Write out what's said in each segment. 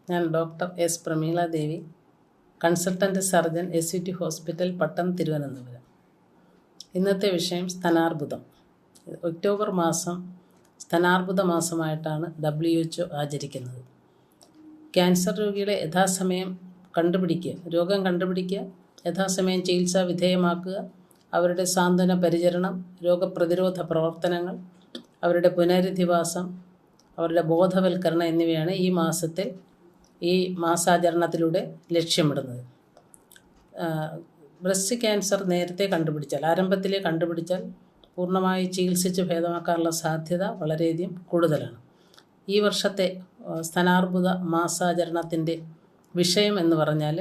ഞാൻ doctor S Prameela ദേവി, consultant surgeon SUT hospital, പട്ടം, തിരുവനന്തപുരം. ഇന്നത്തെ വിഷയം സ്തനാർബുദം. ഒക്ടോബർ മാസം സ്തനാർബുദ മാസമായിട്ടാണ് WHO ആചരിക്കുന്നത്. ക്യാൻസർ രോഗികളെ യഥാസമയം രോഗം കണ്ടുപിടിക്കുക, യഥാസമയം ചികിത്സാ വിധേയമാക്കുക, അവരുടെ സാന്ത്വന പരിചരണം, രോഗപ്രതിരോധ പ്രവർത്തനങ്ങൾ, അവരുടെ പുനരധിവാസം, അവരുടെ ബോധവൽക്കരണം എന്നിവയാണ് ഈ മാസാചരണത്തിലൂടെ ലക്ഷ്യമിടുന്നത്. ബ്രസ്റ്റ് ക്യാൻസർ നേരത്തെ ആരംഭത്തിലെ കണ്ടുപിടിച്ചാൽ പൂർണ്ണമായി ചികിത്സിച്ച് ഭേദമാക്കാനുള്ള സാധ്യത വളരെയധികം കൂടുതലാണ്. ഈ വർഷത്തെ സ്തനാർബുദ മാസാചരണത്തിൻ്റെ വിഷയം എന്ന് പറഞ്ഞാൽ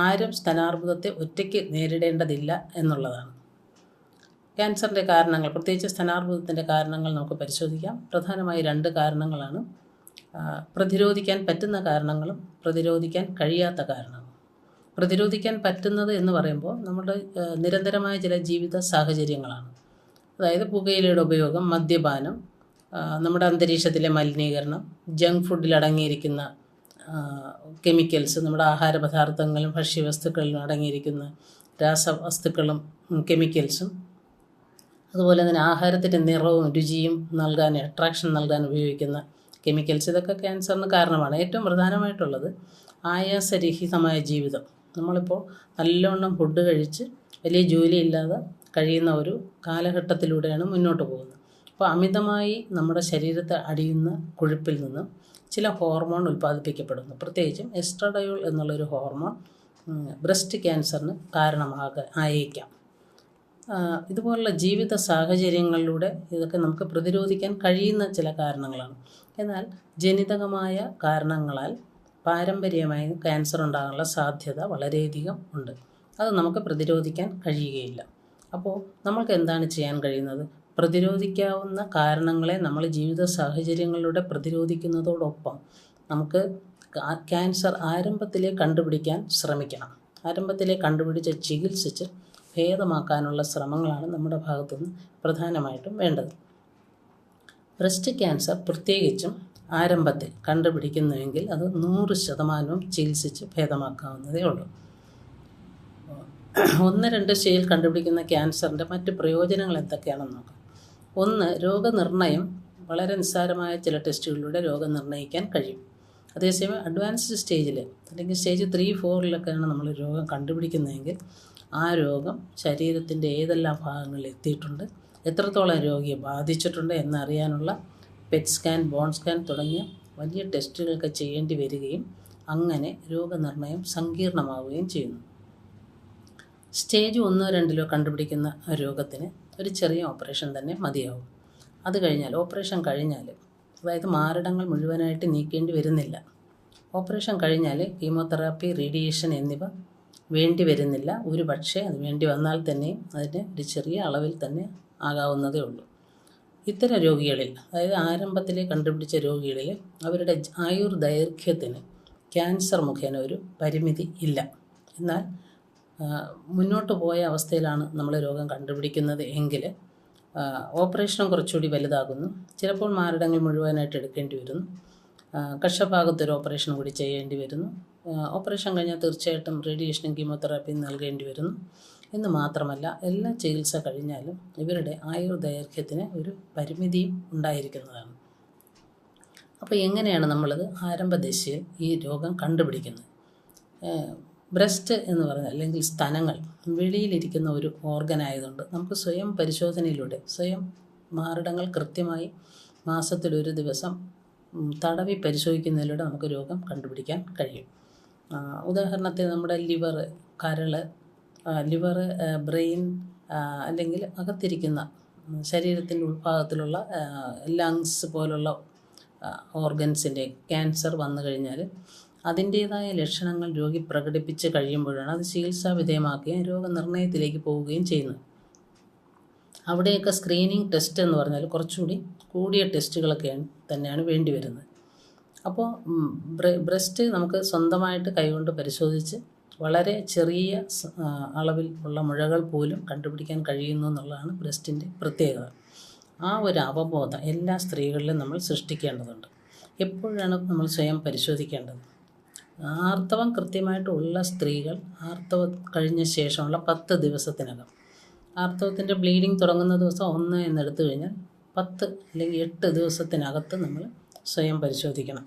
ആരും സ്തനാർബുദത്തെ ഒറ്റയ്ക്ക് നേരിടേണ്ടതില്ല എന്നുള്ളതാണ്. ക്യാൻസറിൻ്റെ കാരണങ്ങൾ, പ്രത്യേകിച്ച് സ്തനാർബുദത്തിൻ്റെ കാരണങ്ങൾ നമുക്ക് പരിശോധിക്കാം. പ്രധാനമായി 2 കാരണങ്ങളാണ്: പ്രതിരോധിക്കാൻ പറ്റുന്ന കാരണങ്ങളും പ്രതിരോധിക്കാൻ കഴിയാത്ത കാരണങ്ങളും. പ്രതിരോധിക്കാൻ പറ്റുന്നത് എന്ന് പറയുമ്പോൾ നമ്മുടെ നിരന്തരമായ ചില ജീവിത സാഹചര്യങ്ങളാണ്. അതായത് പുകയിലയുടെ ഉപയോഗം, മദ്യപാനം, നമ്മുടെ അന്തരീക്ഷത്തിലെ മലിനീകരണം, ജങ്ക് ഫുഡിൽ അടങ്ങിയിരിക്കുന്ന കെമിക്കൽസ്, നമ്മുടെ ആഹാരപദാർത്ഥങ്ങളിലും ഭക്ഷ്യവസ്തുക്കളിലും അടങ്ങിയിരിക്കുന്ന രാസവസ്തുക്കളും കെമിക്കൽസും, അതുപോലെ തന്നെ ആഹാരത്തിൻ്റെ നിറവും രുചിയും അട്രാക്ഷൻ നൽകാൻ ഉപയോഗിക്കുന്ന കെമിക്കൽസ്, ഇതൊക്കെ ക്യാൻസറിന് കാരണമാണ്. ഏറ്റവും പ്രധാനമായിട്ടുള്ളത് ആയാസരഹിതമായ ജീവിതം. നമ്മളിപ്പോൾ നല്ലവണ്ണം ഫുഡ് കഴിച്ച് വലിയ ജോലിയില്ലാതെ കഴിയുന്ന ഒരു കാലഘട്ടത്തിലൂടെയാണ് മുന്നോട്ട് പോകുന്നത്. അപ്പോൾ അമിതമായി നമ്മുടെ ശരീരത്തെ അടിയുന്ന കൊഴുപ്പിൽ നിന്ന് ചില ഹോർമോൺ ഉൽപ്പാദിപ്പിക്കപ്പെടുന്നു. പ്രത്യേകിച്ചും എസ്ട്രഡയോൾ എന്നുള്ളൊരു ഹോർമോൺ ബ്രസ്റ്റ് ക്യാൻസറിന് ആയേക്കാം. ഇതുപോലുള്ള ജീവിത സാഹചര്യങ്ങളിലൂടെ ഇതൊക്കെ നമുക്ക് പ്രതിരോധിക്കാൻ കഴിയുന്ന ചില കാരണങ്ങളാണ്. എന്നാൽ ജനിതകമായ കാരണങ്ങളാൽ പാരമ്പര്യമായി ക്യാൻസർ ഉണ്ടാകാനുള്ള സാധ്യത വളരെയധികം ഉണ്ട്. അത് നമുക്ക് പ്രതിരോധിക്കാൻ കഴിയുകയില്ല. അപ്പോൾ നമ്മൾക്ക് എന്താണ് ചെയ്യാൻ കഴിയുന്നത്? പ്രതിരോധിക്കാവുന്ന കാരണങ്ങളെ നമ്മൾ ജീവിത സാഹചര്യങ്ങളിലൂടെ പ്രതിരോധിക്കുന്നതോടൊപ്പം നമുക്ക് ക്യാൻസർ ആരംഭത്തിലേ കണ്ടുപിടിക്കാൻ ശ്രമിക്കണം. ആരംഭത്തിലേ കണ്ടുപിടിച്ച് ചികിത്സിച്ച് ഭേദമാക്കാനുള്ള ശ്രമങ്ങളാണ് നമ്മുടെ ഭാഗത്തുനിന്ന് പ്രധാനമായിട്ടും വേണ്ടത്. ബ്രസ്റ്റ് ക്യാൻസർ പ്രത്യേകിച്ചും ആരംഭത്തിൽ കണ്ടുപിടിക്കുന്നുവെങ്കിൽ അത് 100% ചികിത്സിച്ച് ഭേദമാക്കാവുന്നതേ ഉള്ളൂ. 1-2 സ്റ്റേജിൽ കണ്ടുപിടിക്കുന്ന ക്യാൻസറിൻ്റെ മറ്റ് പ്രയോജനങ്ങൾ എന്തൊക്കെയാണെന്ന് നോക്കാം. 1. രോഗനിർണയം. വളരെ നിസ്സാരമായ ചില ടെസ്റ്റുകളിലൂടെ രോഗം നിർണ്ണയിക്കാൻ കഴിയും. അതേസമയം അഡ്വാൻസ്ഡ് സ്റ്റേജിൽ അല്ലെങ്കിൽ സ്റ്റേജ് 3-4 നമ്മൾ രോഗം കണ്ടുപിടിക്കുന്നതെങ്കിൽ ആ രോഗം ശരീരത്തിൻ്റെ ഏതെല്ലാം ഭാഗങ്ങളിൽ എത്തിയിട്ടുണ്ട്, എത്രത്തോളം രോഗിയെ ബാധിച്ചിട്ടുണ്ട് എന്നറിയാനുള്ള പെറ്റ് സ്കാൻ, ബോൺ സ്കാൻ തുടങ്ങിയ വലിയ ടെസ്റ്റുകളൊക്കെ ചെയ്യേണ്ടി വരികയും അങ്ങനെ രോഗനിർണയം സങ്കീർണമാവുകയും ചെയ്യുന്നു. സ്റ്റേജ് 1-2 കണ്ടുപിടിക്കുന്ന രോഗത്തിന് ഒരു ചെറിയ ഓപ്പറേഷൻ തന്നെ മതിയാവും. ഓപ്പറേഷൻ കഴിഞ്ഞാൽ, അതായത് മാരടങ്ങൾ മുഴുവനായിട്ട് നീക്കേണ്ടി വരുന്നില്ല. ഓപ്പറേഷൻ കഴിഞ്ഞാൽ കീമോതെറാപ്പി, റേഡിയേഷൻ എന്നിവ വേണ്ടി വരുന്നില്ല. പക്ഷേ അത് വേണ്ടി വന്നാൽ തന്നെയും അതിന് ഒരു ചെറിയ അളവിൽ തന്നെ ആകാവുന്നതേ ഉള്ളൂ. ഇത്തരം രോഗികളിൽ, അതായത് ആരംഭത്തിലെ കണ്ടുപിടിച്ച രോഗികളിൽ അവരുടെ ആയുർദൈർഘ്യത്തിന് ക്യാൻസർ മുഖേന ഒരു പരിമിതി ഇല്ല. എന്നാൽ മുന്നോട്ട് പോയ അവസ്ഥയിലാണ് നമ്മൾ രോഗം കണ്ടുപിടിക്കുന്നത് എങ്കിൽ ഓപ്പറേഷനും കുറച്ചുകൂടി വലുതാകുന്നു. ചിലപ്പോൾ മാരടങ്ങൾ മുഴുവനായിട്ട് എടുക്കേണ്ടി വരുന്നു. കക്ഷഭാഗത്തൊരു ഓപ്പറേഷൻ കൂടി ചെയ്യേണ്ടി വരുന്നു. ഓപ്പറേഷൻ കഴിഞ്ഞാൽ തീർച്ചയായിട്ടും റേഡിയേഷനും കീമോതെറാപ്പിയും നൽകേണ്ടി വരുന്നു. എന്ന് മാത്രമല്ല, എല്ലാ ചികിത്സ കഴിഞ്ഞാലും ഇവരുടെ ആയുർദൈർഘ്യത്തിന് ഒരു പരിമിതിയും ഉണ്ടായിരിക്കുന്നതാണ്. അപ്പോൾ എങ്ങനെയാണ് നമ്മളത് ആരംഭദശയിൽ ഈ രോഗം കണ്ടുപിടിക്കുന്നത്? ബ്രസ്റ്റ് എന്ന് പറഞ്ഞാൽ, അല്ലെങ്കിൽ സ്തനങ്ങൾ, വെളിയിലിരിക്കുന്ന ഒരു ഓർഗൻ ആയതുകൊണ്ട് നമുക്ക് സ്വയം പരിശോധനയിലൂടെ മാരടങ്ങൾ കൃത്യമായി മാസത്തിലൊരു ദിവസം തടവി പരിശോധിക്കുന്നതിലൂടെ നമുക്ക് രോഗം കണ്ടുപിടിക്കാൻ കഴിയും. ഉദാഹരണത്തിന് നമ്മുടെ ലിവർ, ബ്രെയിൻ, അല്ലെങ്കിൽ അകത്തിരിക്കുന്ന ശരീരത്തിൻ്റെ ഉൾഭാഗത്തിലുള്ള ലങ്സ് പോലുള്ള ഓർഗൻസിൻ്റെ ക്യാൻസർ വന്നു കഴിഞ്ഞാൽ അതിൻ്റേതായ ലക്ഷണങ്ങൾ രോഗി പ്രകടിപ്പിച്ച് കഴിയുമ്പോഴാണ് അത് ചികിത്സാ വിധേയമാക്കുകയും രോഗനിർണയത്തിലേക്ക് പോവുകയും ചെയ്യുന്നത്. അവിടെയൊക്കെ സ്ക്രീനിങ് ടെസ്റ്റ് എന്ന് പറഞ്ഞാൽ കുറച്ചുകൂടി കൂടിയ ടെസ്റ്റുകളൊക്കെ തന്നെയാണ് വേണ്ടി വരുന്നത്. അപ്പോൾ ബ്രസ്റ്റ് നമുക്ക് സ്വന്തമായിട്ട് കൈകൊണ്ട് പരിശോധിച്ച് വളരെ ചെറിയ അളവിൽ ഉള്ള മുഴകൾ പോലും കണ്ടുപിടിക്കാൻ കഴിയുന്നു എന്നുള്ളതാണ് ബ്രസ്റ്റിൻ്റെ പ്രത്യേകത. ആ ഒരു അവബോധം എല്ലാ സ്ത്രീകളിലും നമ്മൾ സൃഷ്ടിക്കേണ്ടതുണ്ട്. എപ്പോഴാണ് നമ്മൾ സ്വയം പരിശോധിക്കേണ്ടത്? ആർത്തവം കൃത്യമായിട്ടുള്ള സ്ത്രീകൾ ആർത്തവം കഴിഞ്ഞ ശേഷമുള്ള 10 ദിവസത്തിനകം, ആർത്തവത്തിൻ്റെ ബ്ലീഡിങ് തുടങ്ങുന്ന ദിവസം 1 എന്നെടുത്തു കഴിഞ്ഞാൽ 10 അല്ലെങ്കിൽ 8 ദിവസത്തിനകത്ത് നമ്മൾ സ്വയം പരിശോധിക്കണം.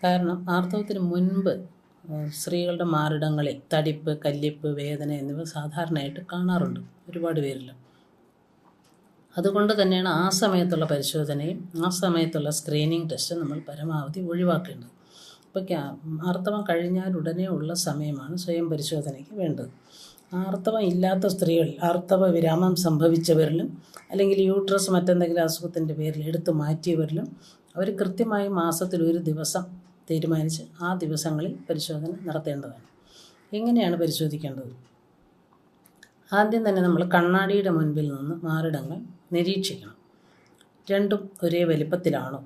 കാരണം ആർത്തവത്തിന് മുൻപ് സ്ത്രീകളുടെ മാറിടങ്ങളിൽ തടിപ്പ്, കല്ലിപ്പ്, വേദന എന്നിവ സാധാരണയായിട്ട് കാണാറുണ്ട് ഒരുപാട് പേരിൽ. അതുകൊണ്ട് തന്നെയാണ് ആ സമയത്തുള്ള പരിശോധനയും ആ സമയത്തുള്ള സ്ക്രീനിങ് ടെസ്റ്റും നമ്മൾ പരമാവധി ഒഴിവാക്കേണ്ടത്. അപ്പോൾ ആർത്തവം കഴിഞ്ഞാൽ ഉടനെ ഉള്ള സമയമാണ് സ്വയം പരിശോധനയ്ക്ക് വേണ്ടത്. ആർത്തവം ഇല്ലാത്ത സ്ത്രീകളിൽ, ആർത്തവ വിരാമം സംഭവിച്ചവരിലും അല്ലെങ്കിൽ യൂട്രസ് മറ്റെന്തെങ്കിലും അസുഖത്തിൻ്റെ പേരിൽ എടുത്തു മാറ്റിയവരിലും അവർ കൃത്യമായി മാസത്തിൽ ഒരു ദിവസം തീരുമാനിച്ച് ആ ദിവസങ്ങളിൽ പരിശോധന നടത്തേണ്ടതാണ്. എങ്ങനെയാണ് പരിശോധിക്കേണ്ടത്? ആദ്യം തന്നെ നമ്മൾ കണ്ണാടിയുടെ മുൻപിൽ നിന്ന് മാറിടങ്ങൾ നിരീക്ഷിക്കണം. രണ്ടും ഒരേ വലിപ്പത്തിലാണോ?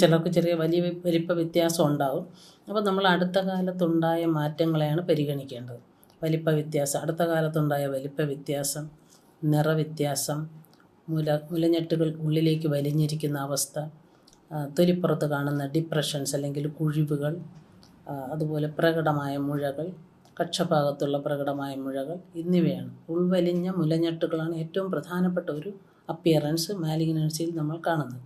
ചിലർക്ക് ചെറിയ വലിയ വലിപ്പ വ്യത്യാസം ഉണ്ടാകും. അപ്പോൾ നമ്മൾ അടുത്ത കാലത്തുണ്ടായ മാറ്റങ്ങളെയാണ് പരിഗണിക്കേണ്ടത്. വലിപ്പ വ്യത്യാസം, അടുത്ത കാലത്തുണ്ടായ വലിപ്പ വ്യത്യാസം, നിറവ്യത്യാസം, മുലഞ്ഞെട്ടുകൾ ഉള്ളിലേക്ക് വലിഞ്ഞിരിക്കുന്ന അവസ്ഥ, തൊലിപ്പുറത്ത് കാണുന്ന ഡിപ്രഷൻസ് അല്ലെങ്കിൽ കുഴിവുകൾ, അതുപോലെ പ്രകടമായ മുഴകൾ, കക്ഷഭാഗത്തുള്ള പ്രകടമായ മുഴകൾ എന്നിവയാണ്. ഉൾവലിഞ്ഞ മുലഞ്ഞെട്ടുകളാണ് ഏറ്റവും പ്രധാനപ്പെട്ട ഒരു അപ്പിയറൻസ് മാലിഗ്നൻസിയിൽ നമ്മൾ കാണുന്നത്.